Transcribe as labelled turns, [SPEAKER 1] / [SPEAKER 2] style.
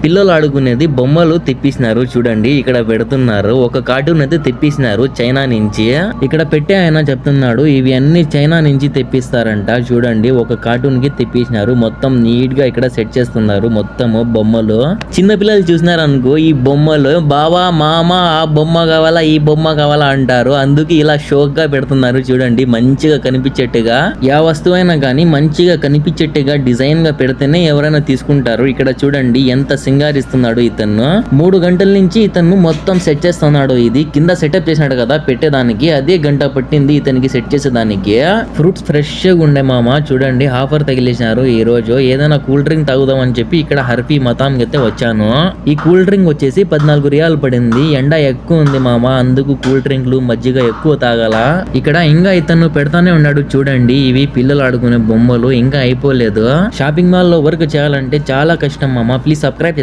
[SPEAKER 1] పిల్లలు ఆడుకునేది బొమ్మలు తెప్పిస్తున్నారు చూడండి, ఇక్కడ పెడుతున్నారు. ఒక కార్టూన్ అయితే తెప్పిస్తున్నారు చైనా నుంచి. ఇక్కడ పెట్టే ఆయన చెప్తున్నాడు ఇవి అన్ని చైనా నుంచి తెప్పిస్తారంట. చూడండి ఒక కార్టూన్ కి తెప్పించినారు, మొత్తం నీట్ గా ఇక్కడ సెట్ చేస్తున్నారు మొత్తము బొమ్మలు. చిన్న పిల్లలు చూసినారనుకో ఈ బొమ్మలు బావా మామ ఆ బొమ్మ కావాలా ఈ బొమ్మ కావాలా అంటారు. అందుకే ఇలా షోక్ గా పెడుతున్నారు చూడండి, మంచిగా కనిపించేట్టుగా. ఏ వస్తువైనా కానీ మంచిగా కనిపించేట్టుగా డిజైన్ గా పెడితేనే ఎవరైనా తీసుకుంటారు. ఇక్కడ చూడండి ఎంత సింగారిస్తున్నాడు ఇతను. 3 గంటల నుంచి ఇతను మొత్తం సెట్ చేస్తున్నాడు. ఇది కింద సెటప్ చేసినాడు కదా పెట్టేదానికి, అదే గంట పట్టింది ఇతనికి సెట్ చేసేదానికి. ఫ్రూట్స్ ఫ్రెష్ గా ఉండే మామ. చూడండి ఆఫర్ తగిలేసినారు ఈ రోజు. ఏదైనా కూల్ డ్రింక్ తాగుదాం అని చెప్పి ఇక్కడ హర్ఫీ మతాం అయితే వచ్చాను. ఈ కూల్ డ్రింక్ వచ్చేసి 14 రియాలు పడింది. ఎండ ఎక్కువ ఉంది మామ, అందుకు కూల్ డ్రింక్లు మజ్జిగ ఎక్కువ తాగాల. ఇక్కడ ఇంకా ఇతను పెడతానే ఉన్నాడు చూడండి. ఇవి పిల్లలు ఆడుకునే బొమ్మలు ఇంకా అయిపోలేదు. షాపింగ్ మాల్ లో వర్క్ చేయాలంటే చాలా కష్టం మామ. Please subscribe